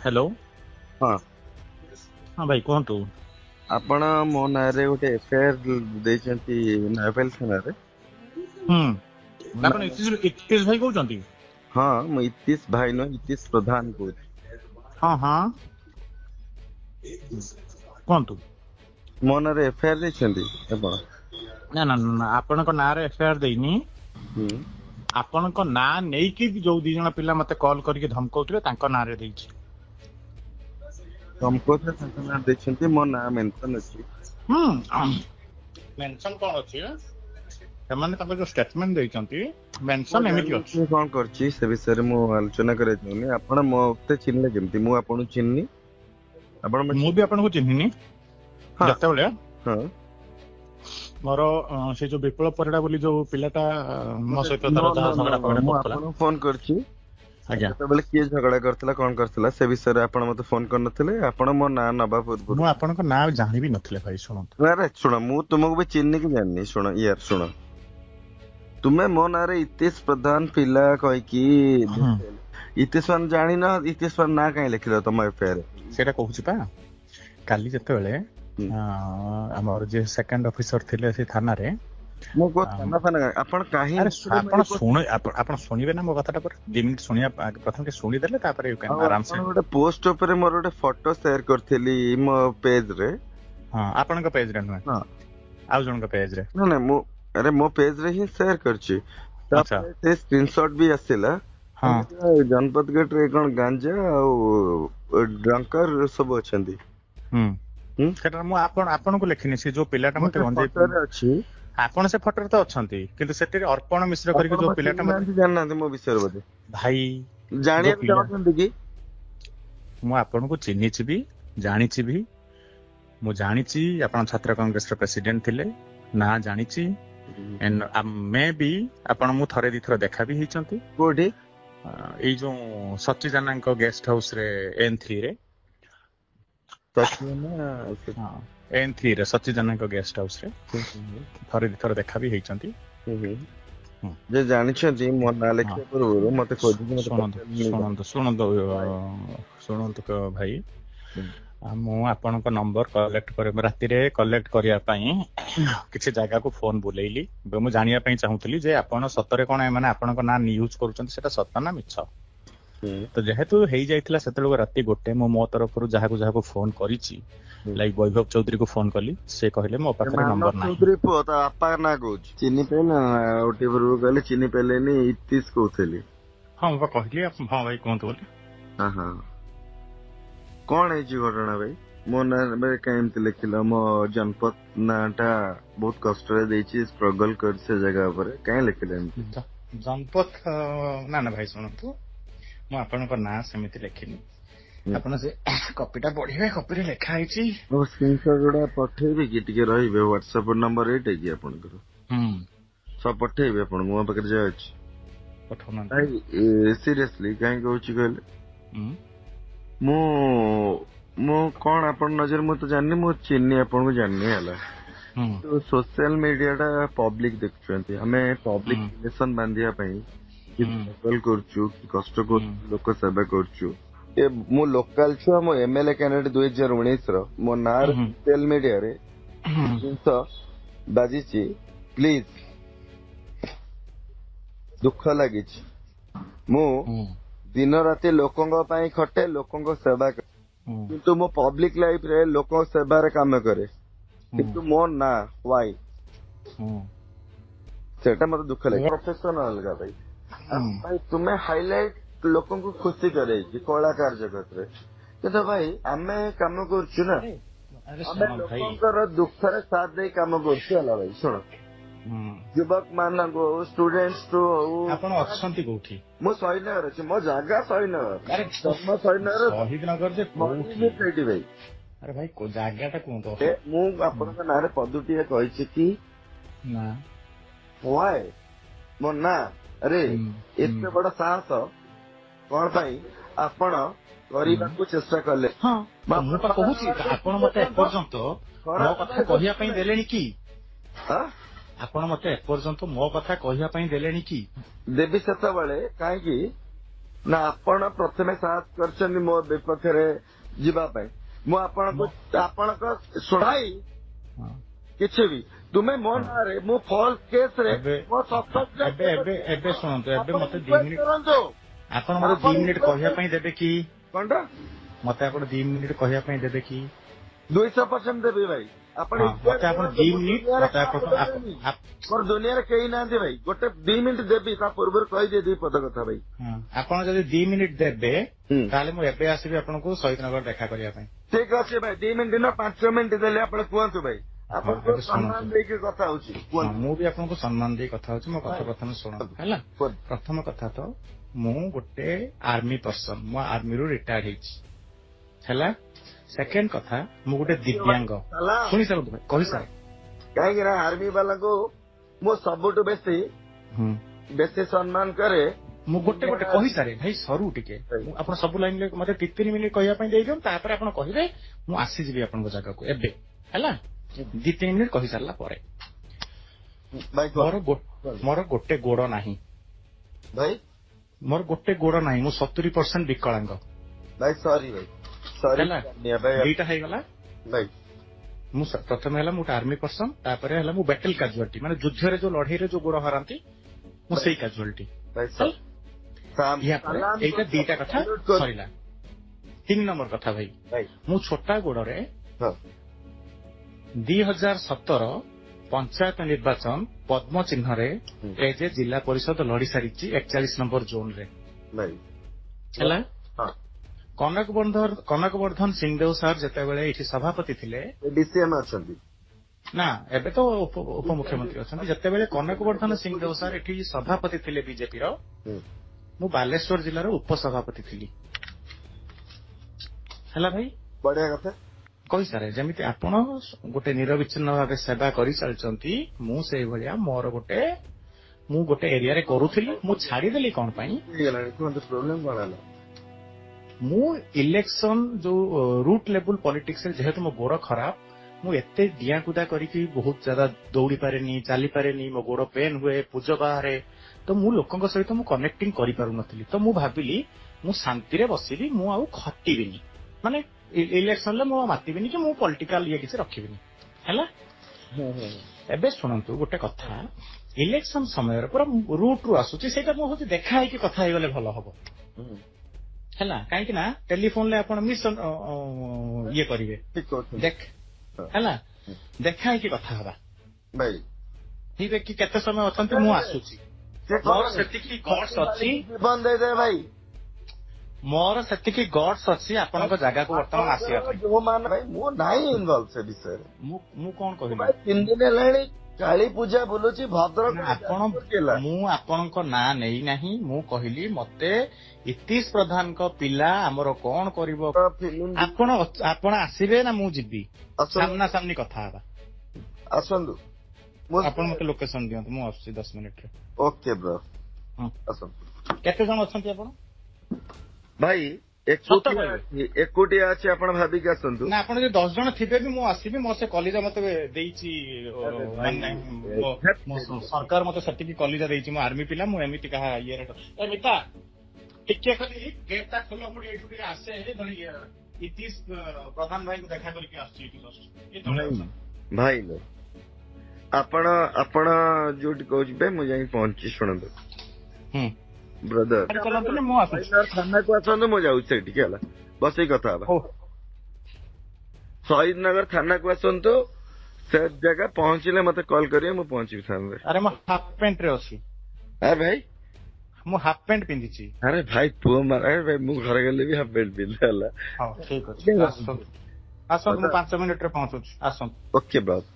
Hello हाँ हाँ भाई कहतु आपण मो नारे गोटे एफआईआर ଦେଇଛନ୍ତି ନୟାପଲ୍ଲୀ ଥାନାରେ। ଆପଣ ଇତିଶ ଭାଇ କହୁଛନ୍ତି? ହଁ ମୁଁ ଇତିଶ ଭାଇ ନୁହଁ ଇତିଶ ପ୍ରଧାନ କହୁଛି। ହଁ ହଁ କୁହନ୍ତୁ। ମୋ ନାରେ ଏଫଆଇଆର ଦେଇଛନ୍ତି ଆପଣ? ନା ନା ନା ଆପଣଙ୍କ ନାଁରେ ଏଫଆଇଆର ଦେଇନି। ଆପଣଙ୍କ ନାଁ ନେଇକି ଯୋଉ ଦି ଜଣ ପିଲା ମତେ କଲ୍ କରିକି ଧମକଉଥିଲେ ତାଙ୍କ ନାଁରେ ଦେଇଛି। ଧମକଉଥିଲେ ତାଙ୍କ ନାଁରେ ଦେଇଛନ୍ତି, ମୋ ନାଁ ମେନସନ ଅଛି। ମେନସନ କଣ ଅଛି? ସେମାନେ ତାଙ୍କ ଯୋଉ ଷ୍ଟେଟମେଣ୍ଟ ଦେଇଛନ୍ତି ମେନସନ ଏମିତି ଅଛି। ମୁଁ କଣ କରିଛି ସେ ବିଷୟରେ ମୁଁ ଆଲୋଚନା କରିବାକୁ ଚାହୁଁନି। ଆପଣ ମତେ ଚିହ୍ନିଲେ କେମିତି? ମୁଁ ଆପଣଙ୍କୁ ଚିହ୍ନିନି, ଆପଣ ମୁଁ ବି ଆପଣଙ୍କୁ ଚିହ୍ନିନି। ଯେତେବେଳେ ହଁ ମୋର ସେ ଯୋଉ ବିପ୍ଳବ ପରିଡ଼ା ବୋଲି ଯୋଉ ପିଲାଟା ମୋ ସହିତ ତାର ଯାହା ଝଗଡା ଫଗଡା ମୁଁ କରୁଥିଲା, ଆପଣଙ୍କୁ ଫୋନ କରିଛି। ଆଜ୍ଞା ସେତେବେଳେ କିଏ ଝଗଡା କରିଥିଲା କଣ କରିଥିଲା ସେ ବିଷୟରେ ଆପଣ ମତେ ଫୋନ କରିନଥିଲେ। ଆପଣ ମୋ ନାଁ ନବା ପୂର୍ବରୁ ମୁଁ ଆପଣଙ୍କ ନାଁ ଜାଣିବି ନଥିଲେ ଭାଇ। ଶୁଣନ୍ତୁ, ଆରେ ଶୁଣ, ମୁଁ ତୁମକୁ ବି ଚିହ୍ନି କି ଜାଣିନି। ଶୁଣ ୟାର ଶୁଣ, ତୁମେ ମୋ ନାଁରେ ଇତିଶ ପ୍ରଧାନ ପିଲା କହିକି ଇତିଶ ମାନ ଜାଣିନ। ଇତିଶ ମାନ ନାଁ କାହିଁ ଲେଖିଲ ତମ ଏଫଆଇଆର? ସେଇଟା କହୁଛି ପା। କାଲି ଯେତେବେଳେ ଆମର ଯିଏ ସେକେଣ୍ଡ ଅଫିସର ଥିଲେ ସେ ଥାନାରେ, ମୁଁ ଥାନା ଫାନା ଆପଣ କାହିଁ ଆପଣ ଶୁଣିବେ ନା ମୋ କଥାଟା ପରେ 2 ମିନିଟ୍ ଶୁଣିବା। ପ୍ରଥମେ ଟିକେ ଶୁଣିଦେଲେ ତାପରେ ଆରାମସେ। ଗୋଟେ ପୋଷ୍ଟ ଉପରେ ମୋର ଗୋଟେ ଫଟୋ ସେୟାର କରିଥିଲି ମୋ ପେଜରେ। ହଁ ଆପଣଙ୍କ ପେଜରେ ନୁହେଁ, ଆଉ ଜଣଙ୍କ ପେଜରେ। ନା ମୁଁ ମୋ ପେଜରେ ହିଁ ସେୟାର କରିଛି। ତାପରେ ସେ ସ୍କ୍ରିନଶଟ ବି ଆସିଲା। ଜନପଥ ଗେଟରେ କଣ ଗାଞ୍ଜା ଆଉ ଡ୍ରଙ୍କର ସବୁ ଅଛନ୍ତି। ସେଟା ମୁଁ ଆପଣଙ୍କୁ ଲେଖିନି। ସେ ଯୋଉ ପିଲାଟା ମତେ ଗଞ୍ଜେଇ ଅଛି, ଆପଣ ସେ ଫଟୋରେ ତ ଅଛନ୍ତି, କିନ୍ତୁ ସେଥିରେ ଅର୍ପଣ ମିଶ୍ର କରିକି ଯୋଉ ପିଲାଟା ମତେ ଜାଣିନାହାନ୍ତି ମୋ ବିଷୟରେ ବୋଧେ ଭାଇ ଜାଣିବାକୁ ଚାହୁଁଛନ୍ତି କି? ମୁଁ ଆପଣଙ୍କୁ ଚିହ୍ନିଛି ବି, ଜାଣିଛି ବି। ମୁଁ ଜାଣିଛି ଆପଣ ଛାତ୍ର କଂଗ୍ରେସର ପ୍ରେସିଡେଣ୍ଟ ଥିଲେ, ନା ଜାଣିଛି। ମେ ବି ଆପଣ ମୁଁ ଥରେ ଦିଥର ଦେଖା ବି ହେଇଛନ୍ତି। କୋଉଠି? ଏଇ ଯୋଉ ସଚିଜାନାଙ୍କ ଗେଷ୍ଟ ହାଉସ ରେ N3 ରେ। N3 ରେ ସଚିଜାନାଙ୍କ ଗେଷ୍ଟ ହାଉସ ରେ ଥରେ ଦିଥର ଦେଖା ବି ହେଇଛନ୍ତି। ଯେ ଜାଣିଛନ୍ତି ମୋ ନାଁ ଲେଖିବା ପୂର୍ବରୁ ମତେ ଶୁଣନ୍ତୁ ଭାଇ, ମୁଁ ଆପଣଙ୍କ ନମ୍ବର ରାତିରେ କଲେକ୍ଟ କରିବା ପାଇଁ କିଛି ଜାଗାକୁ ଫୋନ ବୁଲେଇଲି। ମୁଁ ଜାଣିବା ପାଇଁ ଚାହୁଁଥିଲି ଯେ ଆପଣ ସତରେ କଣ ଏମାନେ ଆପଣଙ୍କ ନାଁ ୟୁଜ କରୁଛନ୍ତି, ସେଟା ସତ ନା ମିଛ। ତ ଯେହେତୁ ହେଇଯାଇଥିଲା ସେତେବେଳକୁ ରାତି 1, ମୁଁ ମୋ ତରଫରୁ ଯାହାକୁ ଫୋନ କରିଛି, ଲାଇକ ବୈଭବ ଚୌଧୁରୀକୁ ଫୋନ କଲି। ସେ କହିଲେ ମୋ ପାଖରେ ନମ୍ବର ନାହିଁ। ଚୌଧୁରୀ ପୁଅ ତା ବାପା ନା କହୁଛି। ଚିହ୍ନି ପାଇଲେ କହିଲେ ଚିହ୍ନି ପାଇଲେନି, ଇତିଶ କହୁଥିଲି। ହଁ ମୁଁ କହିଲି। ହଁ ଭାଇ କୁହନ୍ତୁ ବୋଲି। କଣ ହେଇଛି ଘଟଣା ଭାଇ? ମୋ ନାଁ କାହିଁ ଏମିତି ଲେଖିଲ? ମୋ ଜନପଥ ନାଁ ଟା ବହୁତ କଷ୍ଟରେ ଦେଇଛି, ଷ୍ଟ୍ରଗଲ କରିଛି ସେ ଜାଗା ଉପରେ, କାହିଁ ଲେଖିଲେ ଏମିତି? ଜନପଥ ନା ଭାଇ ଶୁଣନ୍ତୁ, ମୁଁ ଆପଣଙ୍କ ନାଁ ସେମିତି ଲେଖିନି। ଆପଣ ସେ କପିଟା ପଢିବେ, କପିରେ ଲେଖା ହେଇଛି। ସ୍କ୍ରିନଶଟ ଗୁଡା ପଠେଇବେ କି? ଟିକେ ରହିବେ। ହ୍ୱାଟ୍ସଆପ ନମ୍ବର ଏଇଟା କି ଆପଣଙ୍କର? ସବୁ ପଠେଇବେ ଆପଣଙ୍କୁ, ମୋ ପାଖରେ ଯାହା ଅଛି। ସିରିୟସଲି କାହିଁ କହୁଛି କହିଲେ, ମୁଁ କଣ ଆପଣ ନଜର ମୁଁ ତ ଜାଣିନି, ମୁଁ ଚିହ୍ନି ଆପଣଙ୍କୁ ଜାଣିନି ହେଲା। ସୋସିଆଲ ମିଡିଆ ଟା ପବ୍ଲିକ ଦେଖୁଛନ୍ତି। ଆମେ ପବ୍ଲିକ ରିଲେସନ ବାନ୍ଧିବା ପାଇଁ କି ଷ୍ଟ୍ରଗଲ କରୁଛୁ, କି କଷ୍ଟ କରୁଛୁ, ଲୋକ ସେବା କରୁଛୁ। ମୁଁ ଲୋକାଲ ଛୁଆ, ମୋ MLA କ୍ୟାଣ୍ଡିଡେଟ 2019 ର। ମୋ ନାଁ ସୋସିଆଲ ମିଡିଆରେ ଜିନିଷ ବାଜିଛି। ପ୍ଲିଜ, ଦୁଃଖ ଲାଗିଛି। ମୁଁ ଦିନ ରାତି ଲୋକଙ୍କ ପାଇଁ ଖଟେ, ଲୋକଙ୍କ ସେବା କରେ, କିନ୍ତୁ ମୋ ପବ୍ଲିକ ଲାଇଫ ରେ ଲୋକଙ୍କ ସେବାରେ କାମ କରେ, କିନ୍ତୁ ମୋ ନା ୱାଇ ସେଟା ମତେ ଦୁଃଖ ଲାଗେ। ପ୍ରଫେସନ ଅଲଗା ଭାଇ। ତୁମେ ହାଇଲାଇଟ ଲୋକଙ୍କୁ ଖୁସି କରେଇଛି କଳାକାର ଜଗତରେ, କିନ୍ତୁ ଭାଇ ଆମେ କାମ କରୁଛୁ ନା, ଆମେ ଲୋକଙ୍କର ଦୁଃଖରେ ସାଥ ଦେଇ କାମ କରୁଛୁ ହେଲା ଭାଇ। ଶୁଣ, ଯୁବକ ମାନଙ୍କୁ, ଷ୍ଟୁଡେଣ୍ଟସ ହଉ। ଆପଣ ଅଛନ୍ତି କୋଉଠି? ମୁଁ ଶହୀଦନଗର ଅଛି। ମୋ ଜାଗା ଶହୀଦନଗର, ଜନ୍ମ ଶହୀଦନଗର। ସେଇଠି ଭାଇ। ଆରେ ଭାଇ ଜାଗାଟା କୁହନ୍ତୁ। ମୁଁ ଆପଣଙ୍କ ନାଁରେ ପଦୁଟିଏ କହିଛି କି? ନା। ମୋ ନା ଆରେ ଏତେ ବଡ ସାହସ କଣ ପାଇଁ ଆପଣ କରିବାକୁ ଚେଷ୍ଟା କଲେ? ମୁଁ ତ କହୁଛି, ଆପଣ ମତେ ଏପର୍ଯ୍ୟନ୍ତ ମୋ କଥା କହିବା ପାଇଁ ଦେଲେଣି କି? ଆପଣ ମତେ ଏପର୍ଯ୍ୟନ୍ତ ମୋ କଥା କହିବା ପାଇଁ ଦେଲେଣି କି? ଦେବି ସେତେବେଳେ। କାହିଁକି ନା ଆପଣ ପ୍ରଥମେ ସାହସ କରିଛନ୍ତି ମୋ ବିପକ୍ଷରେ ଯିବା ପାଇଁ। ମୁଁ ଆପଣଙ୍କ ଶୁଣାଇ କିଛି ବି ତୁମେ ମୋ ନାଁରେ ମୁଁ ଫଲ୍ସ କେସରେ ମୋ ଏବେ ଶୁଣନ୍ତୁ, ଏବେ ମତେ 2 ମିନିଟ୍ ଆପଣ ମତେ 2 ମିନିଟ୍ କହିବା ପାଇଁ ଦେବେ କି? କଣଟା ମତେ ଆପଣ 2 ମିନିଟ୍ କହିବା ପାଇଁ ଦେବେ କି? 200% ଦେବି ଭାଇ। ମତେ ଆପଣ 2 ମିନିଟ୍ ମୋର ଦୁନିଆରେ କେହି ନାହାନ୍ତି ଭାଇ। ଗୋଟେ 2 ମିନିଟ୍ ଦେବି, ତା ପୂର୍ବରୁ କହିଦିଏ 2 ପଦ କଥା ଭାଇ। ଆପଣ ଯଦି 2 ମିନିଟ୍ ଦେବେ ତାହେଲେ ମୁଁ ଏବେ ଆସିବି ଆପଣଙ୍କୁ ଶହୀଦନଗର ଦେଖା କରିବା ପାଇଁ। ଠିକ ଅଛି ଭାଇ, 2 ମିନିଟ୍ ନା 5 ମିନିଟ୍ ଦେଲେ ଆପଣ କୁହନ୍ତୁ ଭାଇ। ଆପଣଙ୍କୁ ସମ୍ମାନ ଦେଇକି କଥା ହଉଛି। ମୁଁ ବି ଆପଣଙ୍କୁ ସମ୍ମାନ ଦେଇ କଥା ହଉଛି। ମୋ କଥା ପ୍ରଥମେ ଶୁଣନ୍ତୁ ହେଲା। ପ୍ରଥମ କଥା ତ ମୁଁ ଗୋଟେ ଆର୍ମି ପର୍ସନ, ମୁଁ ଆର୍ମିରୁ ରିଟାୟାର୍ଡ ହେଇଛି ହେଲା। ସେକେଣ୍ଡ କଥା, ମୁଁ ଗୋଟେ ଦିବ୍ୟାଙ୍ଗ। ଶୁଣି ସାରନ୍ତୁ ଭାଇ, କହିସାର। କାହିଁକି ନା ଆର୍ମି ବାଲାଙ୍କୁ ମୁଁ ସବୁଠୁ ବେଶୀ ସମ୍ମାନ କରେ। ମୁଁ ଗୋଟେ କହିସାରେ ଭାଇ, ସରୁ ଟିକେ। ଆପଣ ସବୁ ଲାଇନରେ ମତେ 3 ମିନିଟ୍ କହିବା ପାଇଁ ଦେଇଦିଅନ୍ତୁ, ତାପରେ ଆପଣ କହିବେ ମୁଁ ଆସିଯିବି ଆପଣଙ୍କ ଜାଗାକୁ ଏବେ ହେଲା। 2-3 ମିନିଟ୍ କହିସାରିଲା ପରେ ମୋର ଗୋଟେ ଗୋଡ ନାହିଁ ଭାଇ, ମୋର ଗୋଟେ ଗୋଡ ନାହିଁ। ମୁଁ 70% ବିକଳାଙ୍ଗ ଭାଇ। ସରି ଭାଇ, ହେଲା। 2ଟା ହେଇଗଲା ଭାଇ। ମୁଁ ପ୍ରଥମେ ହେଲା ମୁଁ ଗୋଟେ ଆର୍ମି ପର୍ସନ, ତାପରେ ହେଲା ମୁଁ ବ୍ୟାଟେଲ କାଜୁଆଲିଟି, ମାନେ ଯୁଦ୍ଧରେ ଯୋଉ ଲଢେଇରେ ଯୋଉ ଗୋଡ ହରାନ୍ତି ମୁଁ ସେଇ କାଜୁଆଲିଟି। ଏଇଟା 2ଟା କଥା ସରିଲା। 3 ନମ୍ବର କଥା ଭାଇ, ମୁଁ ଛୋଟା ଗୋଡରେ 2017 ପଞ୍ଚାୟତ ନିର୍ବାଚନ ପଦ୍ମ ଚିହ୍ନରେ ଏଜ ଜିଲ୍ଲା ପରିଷଦ ଲଢି ସାରିଛି 41 ନମ୍ବର ଜୋନରେ ହେଲା। କନକବର୍ଦ୍ଧନ ସିଂହଦେଓ ସାର୍ ଯେତେବେଳେ ଏଠି ସଭାପତି ଥିଲେ, ଡିସିଏମ୍ ଅଛନ୍ତି ନା ଏବେ ତ ଉପମୁଖ୍ୟମନ୍ତ୍ରୀ ଅଛନ୍ତି। ଯେତେବେଳେ କନକବର୍ଦ୍ଧନ ସିଂହଦେଓ ସାର୍ ଏଠି ସଭାପତି ଥିଲେ ବିଜେପିର, ମୁଁ ବାଲେଶ୍ୱର ଜିଲ୍ଲାର ଉପସଭାପତି ଥିଲି ହେଲା ଭାଇ। ବଢିଆ କଥା କହିସାରେ। ଯେମିତି ଆପଣ ଗୋଟେ ନିରବିଚ୍ଛିନ୍ନ ଭାବେ ସେବା କରିଚାଲିଛନ୍ତି, ମୁଁ ସେଇଭଳିଆ ମୁଁ ଗୋଟେ ଏରିଆରେ କରୁଥିଲି। ମୁଁ ଛାଡିଦେଲି କଣ ପାଇଁ? ପ୍ରୋବ୍ଲେମ କଣ ହେଲା? ମୁଁ ଇଲେକ୍ସନ ଯୋଉ ରୁଟ୍ ଲେବୁଲ ପଲିଟିକ୍ସରେ ଯେହେତୁ ମୋ ଗୋଡ ଖରାପ, ମୁଁ ଏତେ ଡିଆଁକୁଦା କରିକି ବହୁତ ଜାଗା ଦୌଡି ପାରେନି, ଚାଲି ପାରେନି, ମୋ ଗୋଡ ପେନ୍ ହୁଏ, ପୂଜ ବାହାରେ। ତ ମୁଁ ଲୋକଙ୍କ ସହିତ ମୁଁ କନେକ୍ଟିଂ କରିପାରୁନଥିଲି। ତ ମୁଁ ଭାବିଲି ମୁଁ ଶାନ୍ତିରେ ବସିବି, ମୁଁ ଆଉ ଖଟିବିନି, ମାନେ ଇଲେକ୍ସନରେ ମୁଁ ମାତିବିନି କି ମୁଁ ପଲିଟିକାଲ କିଛି ରଖିବିନି ହେଲା। ଏବେ ଶୁଣନ୍ତୁ ଗୋଟେ କଥା, ଇଲେକ୍ସନ ସମୟରେ ପୁରା ରୁଟ୍ ରୁ ଆସୁଛି, ସେଇଟା ମୁଁ ହଉଛି ଦେଖା ହେଇକି କଥା ହେଇଗଲେ ଭଲ ହବ ହେଲା। କାହିଁକି ନା ଟେଲିଫୋନରେ ଆପଣ ଇଏ କରିବେ, ହେଲା। ଦେଖା ହେଇକି କଥା ହବା ଭାଇ। ଠିକ କି କେତେ ସମୟ ଅଛନ୍ତି, ମୁଁ ଆସୁଛି। ମୋର ସେତିକି ଗଟ୍ସ ଅଛି ଭାଇ, ମୋର ସେତିକି ଗଟ୍ସ ଅଛି ଆପଣଙ୍କ ଜାଗାକୁ ବର୍ତ୍ତମାନ ଆସିବା ପାଇଁ। ମୁଁ ନାହିଁ ଇନଭଲ୍ଭ ସେ ବିଷୟରେ। ମୁଁ କଣ କହିଲି? 3 ଦିନ ହେଲାଣି କାଳୀ ପୂଜା ବୁଲୁଛି ଭଦ୍ରକ। ମୁଁ ଆପଣଙ୍କ ନାଁ ନେଇ ନାହିଁ। ମୁଁ କହିଲି ମତେ ଇତୀଶ ପ୍ରଧାନଙ୍କ ପିଲା ଆମର କଣ କରିବ, ଆପଣ ଆସିବେ ନା ମୁଁ ଯିବି? ସାମ୍ନା ସାମ୍ନି କଥା ହେବା। ଆସନ୍ତୁ, ଆପଣ ମତେ ଲୋକେସନ ଦିଅନ୍ତୁ, ମୁଁ ଆସୁଛି 10 ମିନିଟରେ। ଓକେ ବ୍ରୋ, ଆସନ୍ତୁ। କେତେ ଜଣ ଅଛନ୍ତି ଆପଣ? ଭାଇ ଏକୁଟିଆ ଅଛି, ଆପଣ ଭାବିକି ଆସନ୍ତୁ। ନା ଆପଣ ଯଦି 10 ଜଣ ଥିବେ ବି ମୁଁ ଆସିବି। ମୋ ସେ କଲିଜା ମତେ ଦେଇଛି, ସରକାର ମତେ ସେତିକି କଲିଜା ଦେଇଛି। ମୁଁ ଆର୍ମି ପିଲା, ମୁଁ ଏମିତି କାହା ଇଏରେ ମିତା ଟିକେ ଖାଲି ଗେଟ୍ଟା ଖୋଲ, ମୁଁ ଏଇଠୁ ଟିକେ ଆସେ। ଇତୀଶ ପ୍ରଧାନ ଭାଇଙ୍କୁ ଦେଖା କରିକି ଆସୁଛି ଭାଇ। ଆପଣ ଯୋଉଠି କହୁଛିବେ ମୁଁ ଯାଇକି ପହଞ୍ଚି, ଶୁଣନ୍ତୁ ବ୍ରଦର, ଥାନାକୁ ଆସନ୍ତୁ, ମୁଁ ଯାଉଛି ସେଇଠିକି ହେଲା, ବସିକି କଥା ହବା। ଶହୀଦନଗର ଥାନାକୁ ଆସନ୍ତୁ, ସେ ଜାଗା ପହଞ୍ଚିଲେ ମତେ କଲ୍ କରିବେ, ମୁଁ ପହଞ୍ଚିବି ଥାନାରେ। ଆରେ ମୁଁ ହାଫ ପ୍ୟାଣ୍ଟ ରେ ଅଛି। ଆରେ ଭାଇ, ମୁଁ ହାଫ ପ୍ୟାଣ୍ଟ ପିନ୍ଧିଛି। ଆରେ ଭାଇ ପୁଅ ଆରେ ଭାଇ, ମୁଁ ଘରେ ଗଲେ ବି ହାଫ ପ୍ୟାଣ୍ଟ ପିନ୍ଧେ ହେଲା। ହଉ ଠିକ ଅଛି, ଆସନ୍ତୁ। ମୁଁ 5 ମିନିଟରେ ପହଞ୍ଚୁଛି, ଆସନ୍ତୁ। Okay brother.